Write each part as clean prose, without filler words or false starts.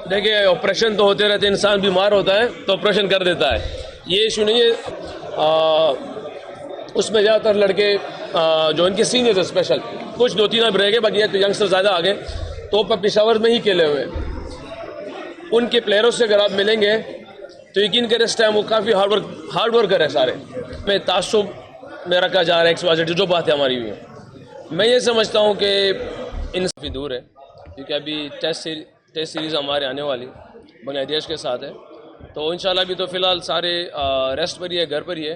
देखिए, ऑपरेशन तो होते रहते हैं, इंसान बीमार होता है तो ऑपरेशन कर देता है, ये इशू नहीं है। उसमें ज़्यादातर लड़के जो इनके सीनियर्स है स्पेशल, कुछ 2-3 अब रह गए, बाकी यंगस्टर ज़्यादा आ गए, तो पेशावर में ही खेले हुए हैं। उनके प्लेयरों से अगर आप मिलेंगे तो यकीन करें इस टाइम वो काफ़ी हार्ड वर्क कर रहे हैं सारे। मैं तासुब में रखा जा रहा है एक्सवाइजेड जो बात है हमारी हुई है। मैं ये समझता हूँ कि इन काफ़ी दूर है, क्योंकि अभी टेस्ट सीरीज़ हमारे आने वाली बांग्लादेश के साथ है, तो इंशाल्लाह अभी तो फ़िलहाल सारे रेस्ट पर ही है, घर पर ही है।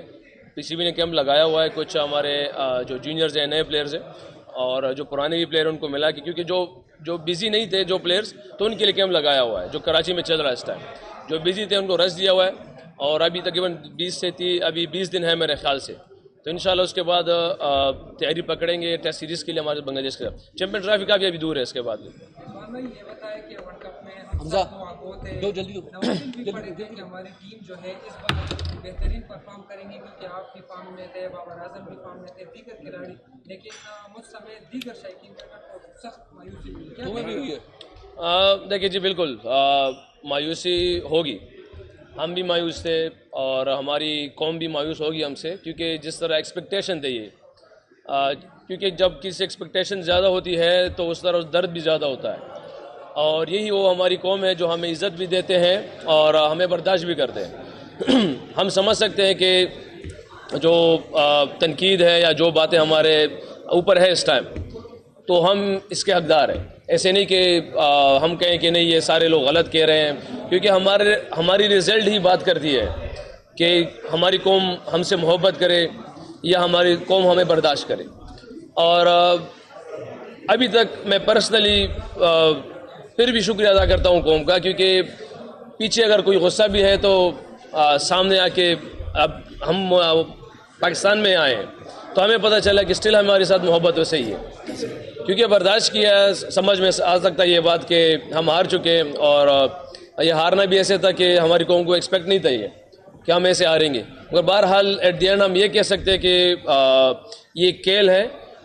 पीसीबी ने कैंप लगाया हुआ है, कुछ हमारे जो जूनियर्स हैं, नए प्लेयर्स हैं, और जो पुराने भी प्लेयर उनको मिला कि क्योंकि जो बिज़ी नहीं थे जो प्लेयर्स, तो उनके लिए कैंप लगाया हुआ है जो कराची में चल रहा है इस टाइम। जो बिज़ी थे उनको रेस्ट दिया हुआ है, और अभी तकरीबन 20 दिन है मेरे ख्याल से, तो इंशाल्लाह उसके बाद तैयारी पकड़ेंगे टेस्ट सीरीज़ के लिए हमारे बांग्लादेश के साथ। चैंपियन ट्रॉफी का भी अभी दूर है इसके बाद। जो जल्दी हमारी टीम जो है इस बार बेहतरीन परफॉर्म करेंगे, क्योंकि आप भी फॉर्म में थे, बाबर आजम भी फॉर्म में थे, दीगर खिलाड़ी, लेकिन मुझ समय दीगर शायकीन को सख्त मायूसी हुई है। देखिए जी, बिल्कुल मायूसी होगी, हम भी मायूस थे और हमारी कौम भी मायूस होगी हमसे, क्योंकि जिस तरह एक्सपेक्टेशन थे ये, क्योंकि जब किसी एक्सपेक्टेशन ज़्यादा होती है तो उस तरह दर्द भी ज़्यादा होता है, और यही वो हमारी कौम है जो हमें इज़्ज़त भी देते हैं और हमें बर्दाश्त भी करते हैं। हम समझ सकते हैं कि जो तनकीद है या जो बातें हमारे ऊपर है इस टाइम, तो हम इसके हकदार हैं। ऐसे नहीं कि हम कहें कि नहीं ये सारे लोग गलत कह रहे हैं, क्योंकि हमारी रिज़ल्ट ही बात करती है कि हमारी कौम हमसे मोहब्बत करे या हमारी कौम हमें बर्दाश्त करे। और अभी तक मैं पर्सनली फिर भी शुक्रिया अदा करता हूँ कौम का, क्योंकि पीछे अगर कोई गुस्सा भी है तो सामने आके अब हम पाकिस्तान में आए हैं तो हमें पता चला कि स्टिल हमारे साथ मोहब्बत वैसे ही है, क्योंकि बर्दाश्त किया, समझ में आ सकता है ये बात कि हम हार चुके हैं, और ये हारना भी ऐसे था कि हमारी कौम को एक्सपेक्ट नहीं था ये कि हम ऐसे हारेंगे। मगर बहरहाल एट द एंड हम ये कह सकते हैं कि ये खेल है,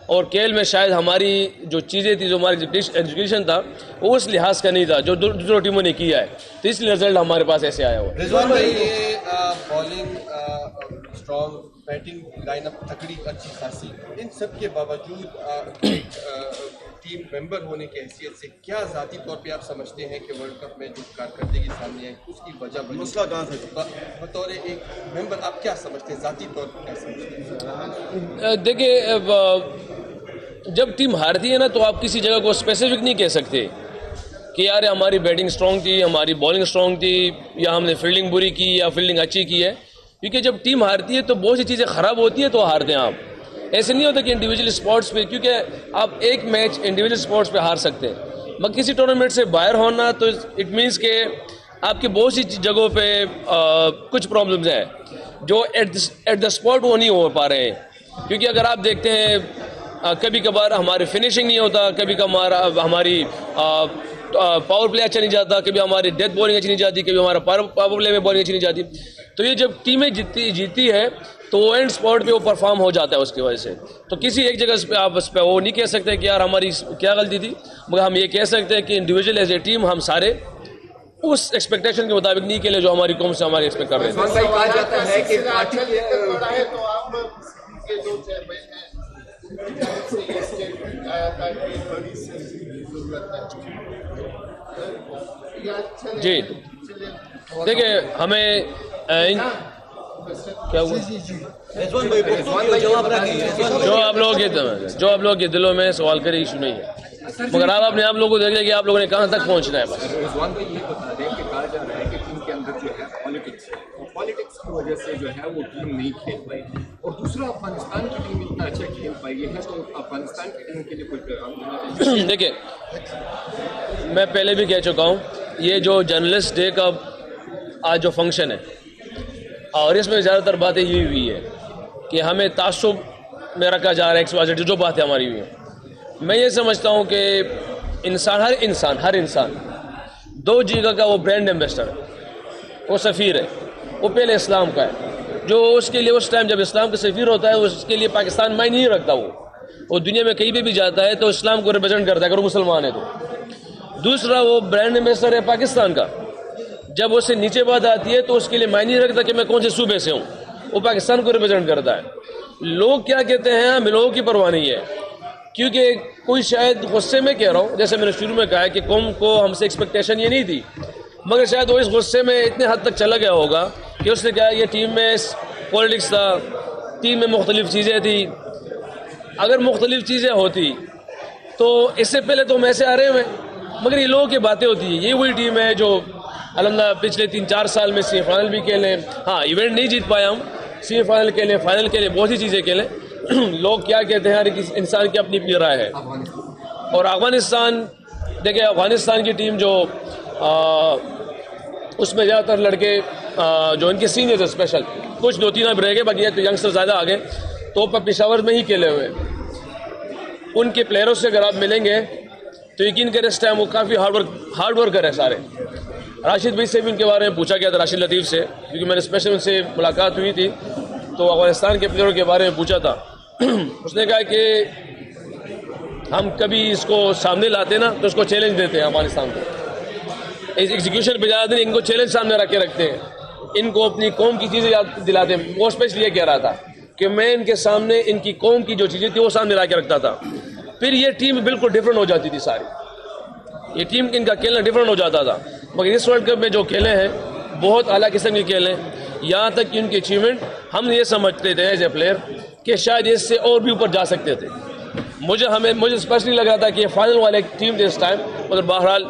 और खेल में शायद हमारी जो चीज़ें थी, जो हमारी एजुकेशन था, वो उस लिहाज का नहीं था जो दूसरों टीमों ने किया है, तो इसलिए रिजल्ट हमारे पास ऐसे आया हुआ। रिजवान भाई, ये बॉलिंग स्ट्रॉन्ग, बैटिंग लाइनअप तकड़ी अच्छी खासी, इन सब के बावजूद टीम मेंबर होने की हैसियत से क्या ज़ाती तौर पे आप समझते हैं कि वर्ल्ड कप में जो कारकर्दगी सामने आई उसकी वजह मसला कहाँ से, बतौर एक मेंबर आप क्या समझते हैं, ज़ाती तौर पर क्या समझते हैं? देखिए, जब टीम हारती है ना तो आप किसी जगह को स्पेसिफिक नहीं कह सकते कि यार हमारी बैटिंग स्ट्रॉन्ग थी, हमारी बॉलिंग स्ट्रॉन्ग थी, या हमने फील्डिंग बुरी की या फील्डिंग अच्छी की है, क्योंकि जब टीम हारती है तो बहुत सी चीज़ें ख़राब होती हैं तो हारते हैं आप। ऐसे नहीं होता कि इंडिविजुअल स्पोर्ट्स पे, क्योंकि आप एक मैच इंडिविजुअल स्पोर्ट्स पे हार सकते हैं, मगर किसी टूर्नामेंट से बाहर होना तो इट मीन्स के आपकी बहुत सी जगहों पे कुछ प्रॉब्लम्स हैं जो एट द स्पॉट वो नहीं हो पा रहे हैं। क्योंकि अगर आप देखते हैं कभी कभार हमारी फिनिशिंग नहीं होता, कभी कभार हमारी पावर प्ले अच्छा नहीं जाता, कभी हमारी डेथ बॉलिंग अच्छी नहीं जाती, कभी हमारा पावर प्ले में बॉलिंग अच्छी नहीं जाती, तो ये जब टीमें जीती है तो एंड स्पॉट पे वो परफॉर्म हो जाता है उसकी वजह से। तो किसी एक जगह पे आप उस पर वो नहीं कह सकते कि यार हमारी क्या गलती थी, मगर हम ये कह सकते हैं कि इंडिविजुअल एज ए टीम हम सारे उस एक्सपेक्टेशन के मुताबिक नहीं खेले जो हमारी कौम से हमारी एक्सपेक्ट कर रहे थे। जी देखिए, हमें क्या हुआ, जो आप लोगों के दिलों में सवाल करे इशू नहीं है, मगर आप लोगों को देख लें कि आप लोगों ने कहाँ तक पहुँचना है। बस रिजवान भाई ये बता दें कि कहा जा रहा है कि टीम के अंदर जो है पॉलिटिक्स है, और पॉलिटिक्स की वजह से जो है वो टीम नहीं खेल पाई, और दूसरा अफगानिस्तान की टीम इतना अच्छा खेल पाई है, तो अफगानिस्तान की टीम के लिए कोई पैगाम देना चाहिए? देखिए, मैं पहले भी कह चुका हूँ, ये जो जर्नलिस्ट डे का आज जो फंक्शन है, और इसमें ज़्यादातर बातें यही हुई है कि हमें तासुब में रखा जा रहा है एक्सवाइजेड जो बातें हमारी हुई हैं। मैं ये समझता हूँ कि हर इंसान दो जगह का वो ब्रांड एम्बेसडर है, वो सफ़ीर है, वो पहले इस्लाम का है, जो उसके लिए उस टाइम जब इस्लाम का सफ़ीर होता है उसके लिए पाकिस्तान मायने नहीं रखता, वो दुनिया में कहीं पे भी जाता है तो इस्लाम को रिप्रेजेंट करता है अगर वो मुसलमान है तो। दूसरा वो ब्रांड एम्बेसडर है पाकिस्तान का। जब उससे नीचे बात आती है तो उसके लिए मायने नहीं रखता कि मैं कौन से सूबे से हूँ, वो पाकिस्तान को रिप्रेजेंट करता है। लोग क्या कहते हैं हमें लोगों की परवाह नहीं है, क्योंकि कोई शायद गुस्से में कह रहा हूँ, जैसे मैंने शुरू में कहा है कि कौम को हमसे एक्सपेक्टेशन ये नहीं थी, मगर शायद वो इस गुस्से में इतने हद तक चला गया होगा कि उसने कहा ये टीम में पॉलिटिक्स था, टीम में मुख्तलिफ चीज़ें थी। अगर मुख्तलिफ चीज़ें होती तो इससे पहले तो हम ऐसे आ रहे हैं, मगर ये लोगों की बातें होती है। ये वही टीम है जो अल्हम्दुलिल्लाह पिछले 3-4 साल में सेमीफाइनल भी खेले। हाँ, इवेंट नहीं जीत पाया हम, सेमीफाइनल खेले, फाइनल खेले, बहुत सी चीज़ें खेले। लोग क्या कहते हैं, हर किसी इंसान की अपनी अपनी राय है। और अफगानिस्तान, देखिए अफगानिस्तान की टीम जो उसमें ज़्यादातर लड़के जो इनके सीनियर्स है, स्पेशल कुछ 2-3 अब रह गए, बाकी तो यंगस्टर ज़्यादा आ गए, तो पेशावर में ही खेले हुए। उनके प्लेयरों से अगर आप मिलेंगे तो यकीन करें इस टाइम वो काफ़ी हार्ड वर्कर है सारे। राशिद भाई से भी उनके बारे में पूछा गया था, राशिद लतीफ़ से, क्योंकि मैंने स्पेशल उनसे मुलाकात हुई थी तो अफगानिस्तान के प्लेयरों के बारे में पूछा था। उसने कहा कि हम कभी इसको सामने लाते ना तो उसको चैलेंज देते हैं अफगानिस्तान को, एग्जीक्यूशन पे ज़्यादा नहीं, इनको चैलेंज सामने रख के रखते हैं, इनको अपनी कौम की चीज़ें याद दिलाते हैं। वो स्पेशली ये कह रहा था कि मैं इनके सामने इनकी कौम की जो चीज़ें थी वो सामने ला के रखता था, फिर ये टीम बिल्कुल डिफरेंट हो जाती थी सारी, ये टीम इनका खेलना डिफरेंट हो जाता था। मगर इस वर्ल्ड कप में जो खेले हैं बहुत आला किस्म के खेले हैं, यहाँ तक कि उनकी अचीवमेंट हम ये समझते थे एज ए प्लेयर कि शायद इससे और भी ऊपर जा सकते थे। मुझे स्पेशली लग रहा था कि ये फाइनल वाले टीम थे इस टाइम, मगर बहरहाल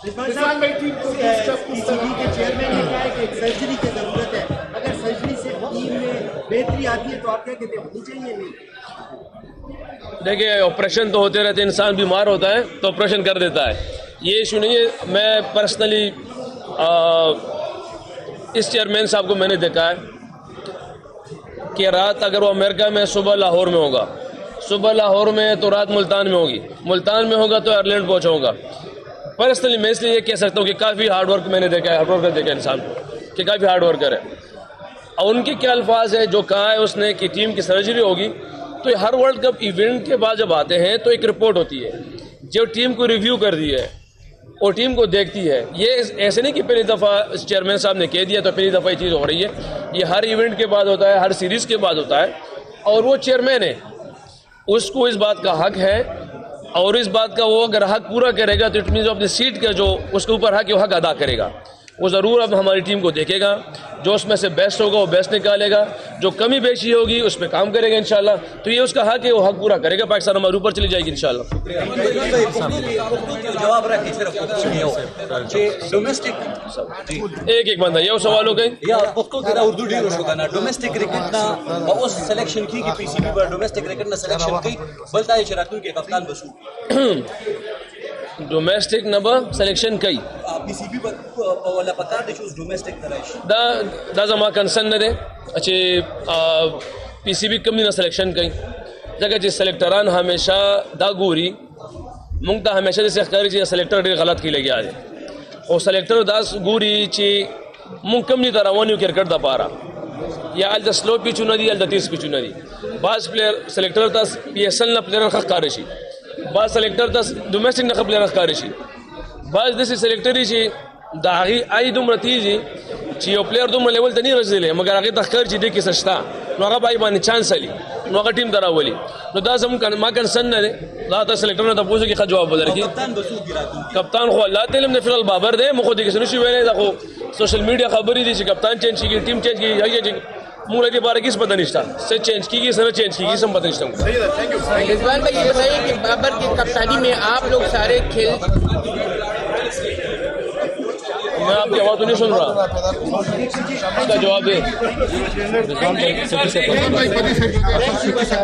रिजवान भाई टीम को पीसीबी के चेयरमैन ने कहा है कि एक सर्जरी की जरूरत है, अगर सर्जरी से टीम में बेहतरी आती है तो आप क्या कहते हैं, होनी चाहिए नहीं? देखिए ऑपरेशन तो होते रहते, इंसान बीमार होता है तो ऑपरेशन कर देता है, ये इशू नहीं है। मैं पर्सनली इस चेयरमैन साहब को मैंने देखा है कि रात अगर वो अमेरिका में सुबह लाहौर में होगा, सुबह लाहौर में तो रात मुल्तान में होगी, मुल्तान में होगा तो आयरलैंड पहुँचाऊँगा। पर्सनली मैं इसलिए ये कह सकता हूँ कि काफ़ी हार्ड वर्क मैंने देखा है, हार्ड वर्कर देखा इंसान को कि काफ़ी हार्ड वर्कर है। और उनके क्या अल्फाज है जो कहा है उसने कि टीम की सर्जरी होगी, तो हर वर्ल्ड कप इवेंट के बाद जब आते हैं तो एक रिपोर्ट होती है जो टीम को रिव्यू कर दी है और टीम को देखती है। ये ऐसे नहीं कि पहली दफ़ा चेयरमैन साहब ने कह दिया तो पहली दफ़ा ये चीज़ हो रही है, ये हर इवेंट के बाद होता है, हर सीरीज़ के बाद होता है। और वो चेयरमैन है, उसको इस बात का हक है, और इस बात का वो अगर हक पूरा करेगा तो इट मीन्स अपनी सीट का जो उसके ऊपर हक है वो हक अदा करेगा। वो ज़रूर अब हमारी टीम को देखेगा, जो उसमें से बेस्ट होगा वो बेस्ट निकालेगा, जो कमी बेशी होगी उस पर काम करेगा इंशाल्लाह। तो ये उसका हक है, वो हक पूरा करेगा, पाकिस्तान हमारे ऊपर चली जाएगी इंशाल्लाह। एक एक बंदा ये सवाल हो गई डोमेस्टिक क्रिकेट ना उस सिलेक्शन की पीसीबी पर डोमेस्टिक क्रिकेट ना सिलेक्शन की बलता है चरातुन के कप्तान बसू डोमेस्टिक नबा सिलेक्शन कई पीसीबी पर वाला पता दे चूज डोमेस्टिक तरह दा जमा कंसर्न ने दे अच्छे पीसीबी कमी ना सिलेक्शन कई जगह जिस सेलेक्टरान हमेशा दा गोरी मुंगता हमेशा जैसे खरी चीज़ सेलेक्टर गलत की लगी आज और सेलेक्टर दास गोरी ची मुंग कम नहीं तरह वो क्रिकेट दा पारा या अल द स्लो पिचू नदी अल द तेज पिचू नदी बाज प्लेयर सेलेक्टर दास पीएसएल ना प्लेयर खा कारशी बाज सेलेक्टर दास डोमेस्टिक ना प्लेयर खा कारशी बाज दिस सेलेक्टरी ची दागी आई दुम रतीजी ची ओ प्लेयर दुम लेवल तनी रजले मगर आगे तखकर ची दे की सस्ता नोगा बाई बानी चांस अली नोगा टीम दरा वली नो दास हम मा कंसन ने ला ता सेलेक्टर ने तपूसे की जवाब बदल की कप्तान बसू गिरातू कप्तान खो अल्लाह तेलम ने फिलहाल बाबर दे मुखो दी किसनु शिवेले देखो सोशल मीडिया खबरी दी कप्तान चेंज की टीम चेंज की ये मूल के बारे किस पता निष्ठा से चेंज की सर चेंज की सब पता निष्ठा रिजवान भाई ये बताइए कि बाबर की कप्तानी में आप लोग सारे खेल, मैं आपकी आवाज़ तो नहीं सुन रहा, इसका जवाब दे।